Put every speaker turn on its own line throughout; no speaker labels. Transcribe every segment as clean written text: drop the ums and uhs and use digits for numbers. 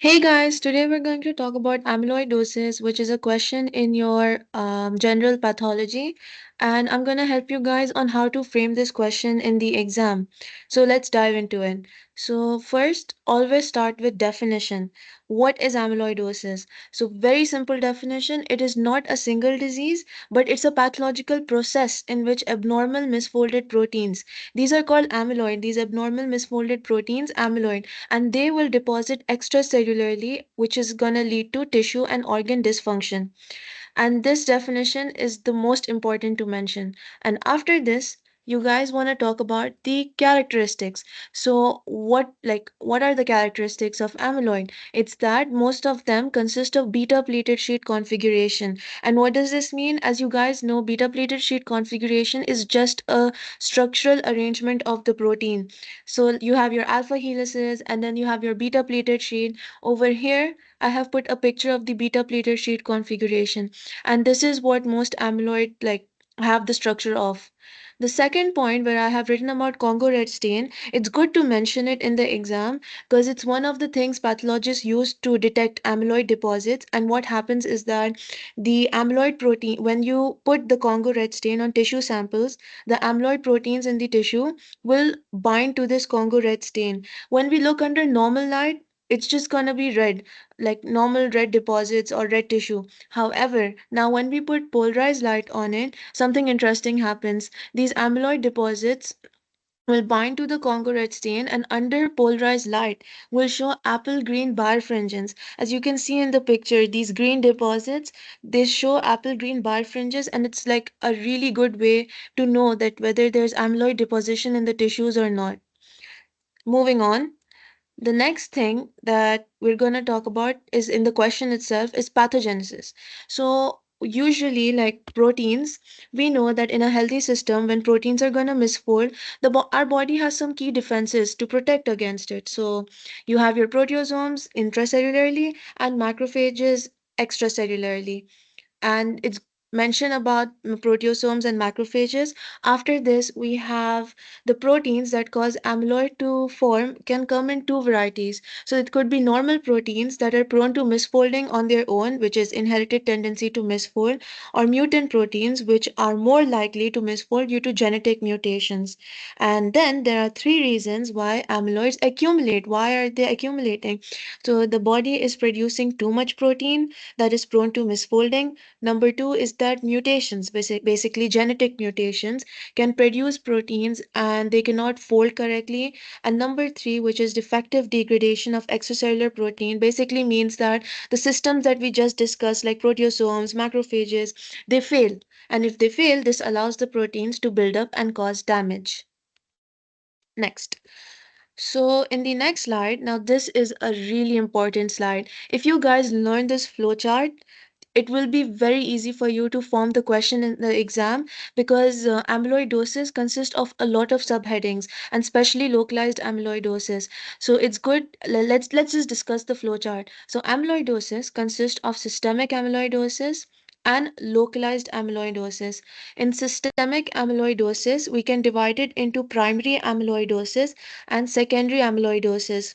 Hey guys, today we're going to talk about amyloidosis, which is a question in your general pathology, and I'm going to help you guys on how to frame this question in the exam. So let's dive into it. So first, always start with definition. What is amyloidosis? So very simple definition, it is not a single disease, but it's a pathological process in which abnormal misfolded proteins, these are called amyloid, these abnormal misfolded proteins, amyloid, and they will deposit extracellularly, which is going to lead to tissue and organ dysfunction. And this definition is the most important to mention. And after this, you guys want to talk about the characteristics. So what are the characteristics of amyloid? It's that most of them consist of beta pleated sheet configuration. And what does this mean? As you guys know, beta pleated sheet configuration is just a structural arrangement of the protein. So you have your alpha helices and then you have your beta pleated sheet. Over here I have put a picture of the beta pleated sheet configuration, and this is what most amyloid have the structure of. The second point where I have written about Congo red stain, it's good to mention it in the exam because it's one of the things pathologists use to detect amyloid deposits. And what happens is that the amyloid protein, when you put the Congo red stain on tissue samples, the amyloid proteins in the tissue will bind to this Congo red stain. When we look under normal light, it's just gonna be red, like normal red deposits or red tissue. However, now when we put polarized light on it, something interesting happens. These amyloid deposits will bind to the Congo red stain and under polarized light will show apple green birefringence. As you can see in the picture, these green deposits, they show apple green birefringes, and it's like a really good way to know that whether there's amyloid deposition in the tissues or not. Moving on, the next thing that we're going to talk about is in the question itself is pathogenesis. So usually like proteins, we know that in a healthy system when proteins are going to misfold, our body has some key defenses to protect against it. So you have your proteosomes intracellularly and macrophages extracellularly, and it's mentioned about proteosomes and macrophages. After this, we have the proteins that cause amyloid to form can come in two varieties. So it could be normal proteins that are prone to misfolding on their own, which is inherited tendency to misfold, or mutant proteins, which are more likely to misfold due to genetic mutations. And then there are three reasons why amyloids accumulate. Why are they accumulating? So the body is producing too much protein that is prone to misfolding. Number two is that mutations, basically genetic mutations, can produce proteins and they cannot fold correctly. And number three, which is defective degradation of extracellular protein, basically means that the systems that we just discussed, like proteosomes, macrophages, they fail. And if they fail, this allows the proteins to build up and cause damage. Next. So in the next slide, now this is a really important slide. If you guys learn this flowchart, it will be very easy for you to form the question in the exam because amyloidosis consists of a lot of subheadings and especially localized amyloidosis. So it's good. Let's just discuss the flowchart. So amyloidosis consists of systemic amyloidosis and localized amyloidosis. In systemic amyloidosis, we can divide it into primary amyloidosis and secondary amyloidosis.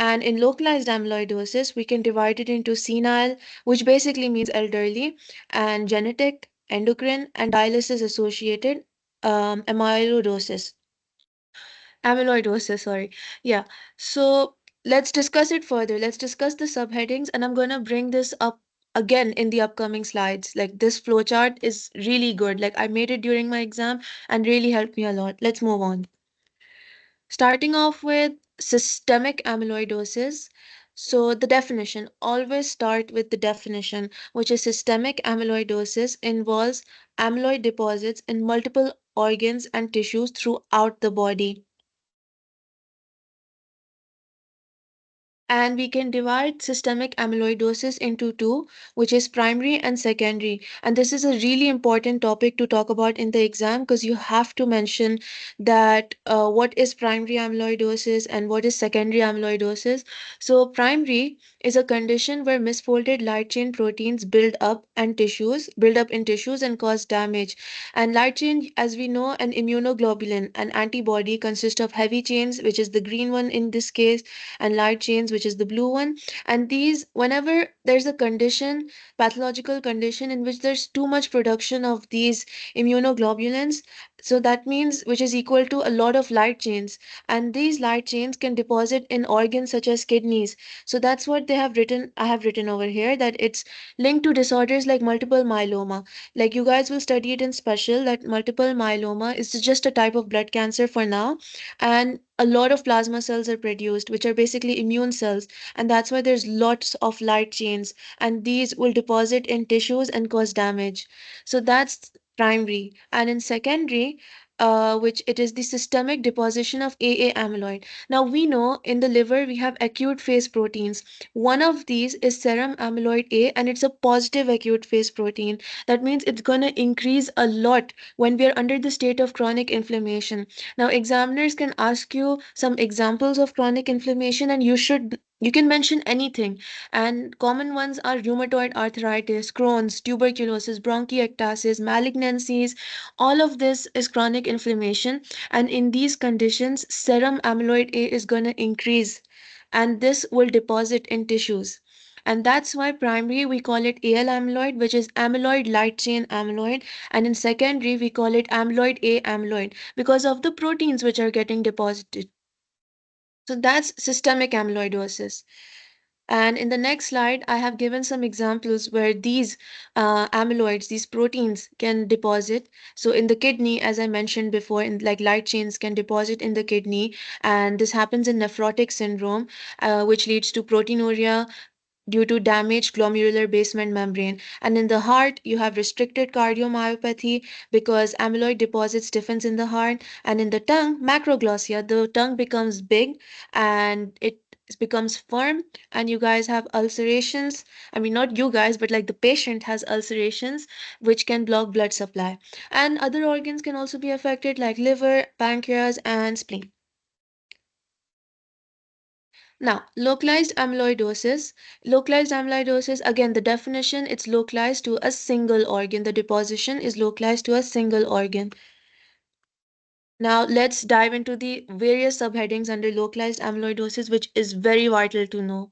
And in localized amyloidosis, we can divide it into senile, which basically means elderly, and genetic, endocrine, and dialysis associated amyloidosis, sorry. Yeah. So let's discuss it further. Let's discuss the subheadings, and I'm going to bring this up again in the upcoming slides. Like this flowchart is really good. Like I made it during my exam and really helped me a lot. Let's move on. Starting off with systemic amyloidosis. So, the definition, always start with the definition, which is systemic amyloidosis involves amyloid deposits in multiple organs and tissues throughout the body. And we can divide systemic amyloidosis into two, which is primary and secondary. And this is a really important topic to talk about in the exam because you have to mention that what is primary amyloidosis and what is secondary amyloidosis. So, primary is a condition where misfolded light chain proteins build up in tissues and cause damage. And light chain, as we know, an immunoglobulin, an antibody, consists of heavy chains, which is the green one in this case, and light chains, which is the blue one. And these, whenever there's a condition, pathological condition in which there's too much production of these immunoglobulins, so that means which is equal to a lot of light chains, and these light chains can deposit in organs such as kidneys. So that's what they have written, I have written over here, that it's linked to disorders like multiple myeloma. Like you guys will study it in special, that multiple myeloma is just a type of blood cancer for now, and a lot of plasma cells are produced, which are basically immune cells, and that's why there's lots of light chains, and these will deposit in tissues and cause damage. So that's primary. And in secondary, which it is the systemic deposition of AA amyloid. Now we know in the liver we have acute phase proteins. One of these is serum amyloid A, and it's a positive acute phase protein. That means it's going to increase a lot when we are under the state of chronic inflammation. Now examiners can ask you some examples of chronic inflammation, and you can mention anything. And common ones are rheumatoid arthritis, Crohn's, tuberculosis, bronchiectasis, malignancies. All of this is chronic inflammation, and in these conditions serum amyloid A is going to increase, and this will deposit in tissues. And that's why primary we call it AL amyloid, which is amyloid light chain amyloid, and in secondary we call it amyloid A amyloid because of the proteins which are getting deposited. So that's systemic amyloidosis. And in the next slide, I have given some examples where these amyloids, these proteins can deposit. So in the kidney, as I mentioned before, in like light chains can deposit in the kidney, and this happens in nephrotic syndrome, which leads to proteinuria due to damaged glomerular basement membrane. And in the heart, you have restricted cardiomyopathy because amyloid deposit stiffens in the heart. And in the tongue, macroglossia, the tongue becomes big and it becomes firm, and you guys have ulcerations. I mean, not you guys, but like the patient has ulcerations, which can block blood supply. And other organs can also be affected, like liver, pancreas, and spleen. Now, localized amyloidosis. Localized amyloidosis, again, the definition, it's localized to a single organ. The deposition is localized to a single organ. Now, let's dive into the various subheadings under localized amyloidosis, which is very vital to know.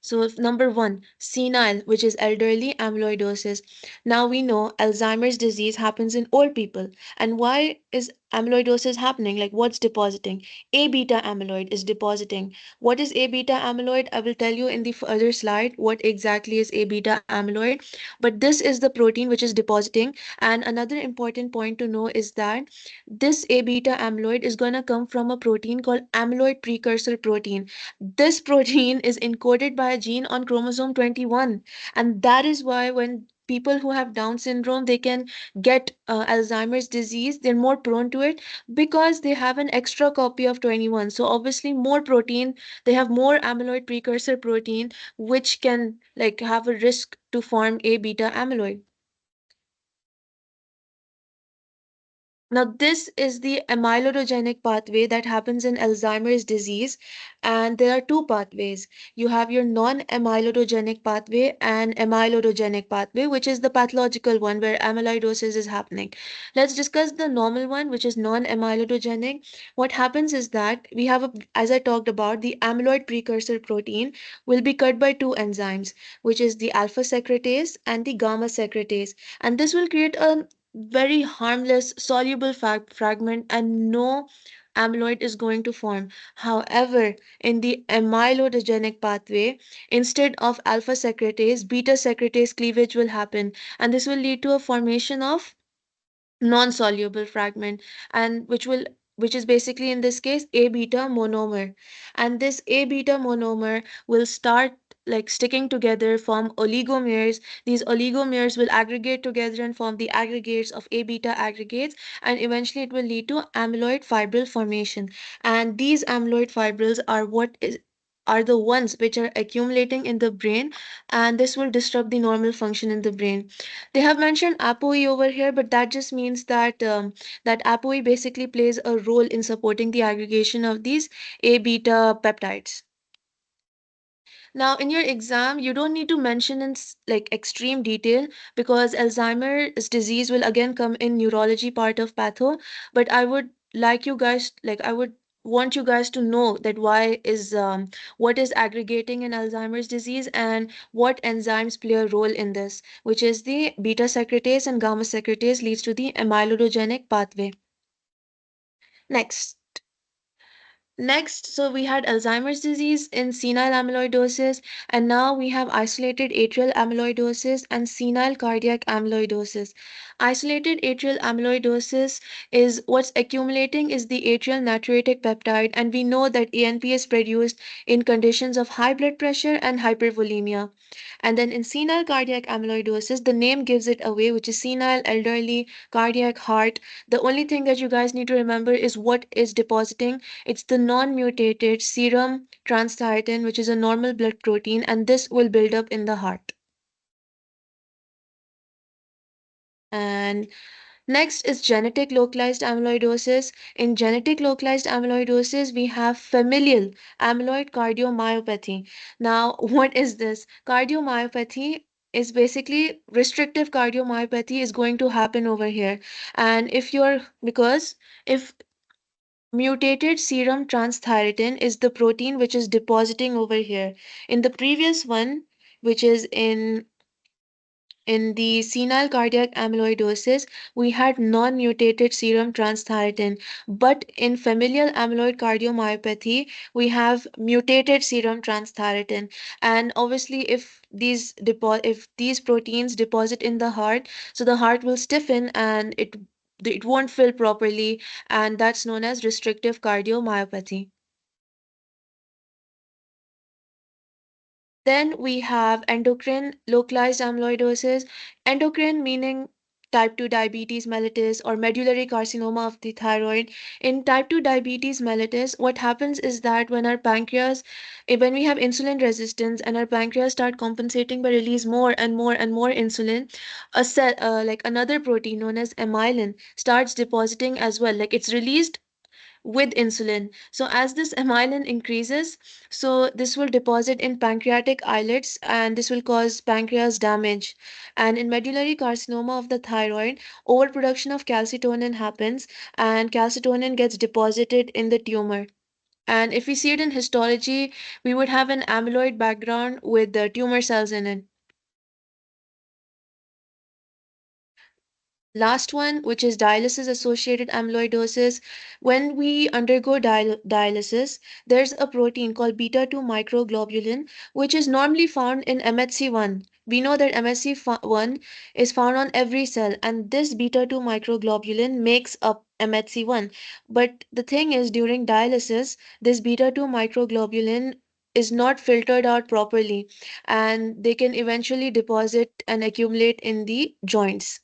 So, number one, senile, which is elderly amyloidosis. Now we know Alzheimer's disease happens in old people. And why is amyloidosis happening? Like, what's depositing? A beta amyloid is depositing. What is A beta amyloid? I will tell you in the further slide what exactly is A beta amyloid. But this is the protein which is depositing. And another important point to know is that this A beta amyloid is going to come from a protein called amyloid precursor protein. This protein is encoded by a gene on chromosome 21, and that is why when people who have Down syndrome they can get Alzheimer's disease, they're more prone to it because they have an extra copy of 21. So obviously more protein, they have more amyloid precursor protein, which can like have a risk to form A beta amyloid. Now, this is the amyloidogenic pathway that happens in Alzheimer's disease, and there are two pathways. You have your non amyloidogenic pathway and amyloidogenic pathway, which is the pathological one where amyloidosis is happening. Let's discuss the normal one, which is non amyloidogenic. What happens is that we have, as I talked about, the amyloid precursor protein will be cut by two enzymes, which is the alpha secretase and the gamma secretase, and this will create a very harmless soluble fragment, and no amyloid is going to form. However, in the amyloidogenic pathway, instead of alpha secretase, beta secretase cleavage will happen, and this will lead to a formation of non-soluble fragment, and which is basically in this case A beta monomer, and this A beta monomer will start like sticking together, form oligomers. These oligomers will aggregate together and form the aggregates of A beta aggregates, and eventually it will lead to amyloid fibril formation. And these amyloid fibrils are the ones which are accumulating in the brain, and this will disrupt the normal function in the brain. They have mentioned ApoE over here, but that just means that that ApoE basically plays a role in supporting the aggregation of these A beta peptides. Now, in your exam, you don't need to mention in like extreme detail because Alzheimer's disease will again come in neurology part of patho. But I would like you guys, like I would want you guys to know that why is what is aggregating in Alzheimer's disease and what enzymes play a role in this, which is the beta secretase and gamma secretase leads to the amyloidogenic pathway. Next. Next, so we had Alzheimer's disease in senile amyloidosis, and now we have isolated atrial amyloidosis and senile cardiac amyloidosis. Isolated atrial amyloidosis is what's accumulating is the atrial natriuretic peptide, and we know that ANP is produced in conditions of high blood pressure and hypervolemia. And then in senile cardiac amyloidosis, the name gives it away, which is senile, elderly, cardiac, heart. The only thing that you guys need to remember is what is depositing. It's the non-mutated serum transthyretin, which is a normal blood protein, and this will build up in the heart. And next is genetic localized amyloidosis. In genetic localized amyloidosis, we have familial amyloid cardiomyopathy. Now, what is this? Cardiomyopathy is basically restrictive cardiomyopathy is going to happen over here. And if you're, because if mutated serum transthyretin is the protein which is depositing over here. In the previous one, which is in the senile cardiac amyloidosis, we had non-mutated serum transthyretin, but in familial amyloid cardiomyopathy, we have mutated serum transthyretin. And obviously, if these proteins deposit in the heart, so the heart will stiffen and it won't fill properly, and that's known as restrictive cardiomyopathy. Then we have endocrine localized amyloidosis. Endocrine meaning type 2 diabetes mellitus or medullary carcinoma of the thyroid. In type 2 diabetes mellitus, what happens is that when our pancreas, when we have insulin resistance and our pancreas start compensating by release more and more and more insulin, a cell, like another protein known as amylin starts depositing as well. Like it's released with insulin. So as this amylin increases, so this will deposit in pancreatic islets and this will cause pancreas damage. And in medullary carcinoma of the thyroid, overproduction of calcitonin happens and calcitonin gets deposited in the tumor. And if we see it in histology, we would have an amyloid background with the tumor cells in it. Last one, which is dialysis associated amyloidosis. When we undergo dialysis, there's a protein called beta 2 microglobulin, which is normally found in MHC1. We know that MHC1 is found on every cell, and this beta 2 microglobulin makes up MHC1. But the thing is, during dialysis, this beta 2 microglobulin is not filtered out properly, and they can eventually deposit and accumulate in the joints.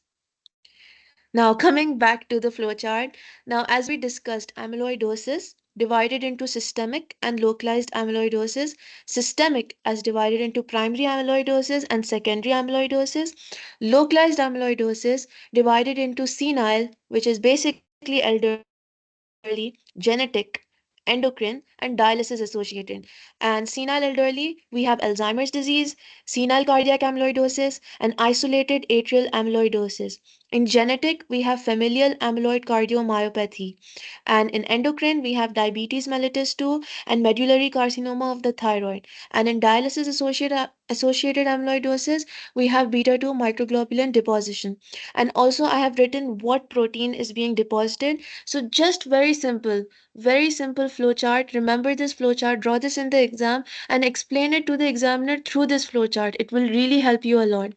Now, coming back to the flowchart, now as we discussed, amyloidosis divided into systemic and localized amyloidosis. Systemic as divided into primary amyloidosis and secondary amyloidosis. Localized amyloidosis divided into senile, which is basically elderly, genetic, endocrine, and dialysis associated. And senile elderly, we have Alzheimer's disease, senile cardiac amyloidosis, and isolated atrial amyloidosis. In genetic, we have familial amyloid cardiomyopathy. And in endocrine, we have diabetes mellitus 2 and medullary carcinoma of the thyroid. And in dialysis associated amyloidosis, we have beta 2 microglobulin deposition. And also, I have written what protein is being deposited. So, just very simple flowchart. Remember this flowchart, draw this in the exam, and explain it to the examiner through this flowchart. It will really help you a lot.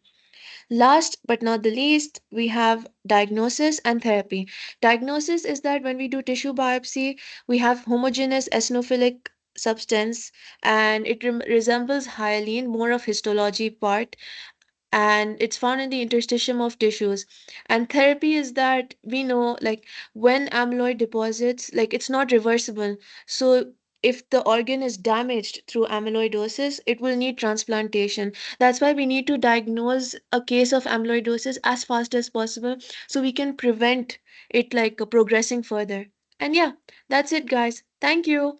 Last but not the least, we have diagnosis and therapy. Diagnosis is that when we do tissue biopsy, we have homogeneous eosinophilic substance and it resembles hyaline, more of histology part, and it's found in the interstitium of tissues. And therapy is that we know like when amyloid deposits, like it's not reversible. So if the organ is damaged through amyloidosis, it will need transplantation. That's why we need to diagnose a case of amyloidosis as fast as possible so we can prevent it like progressing further. And yeah, that's it, guys. Thank you.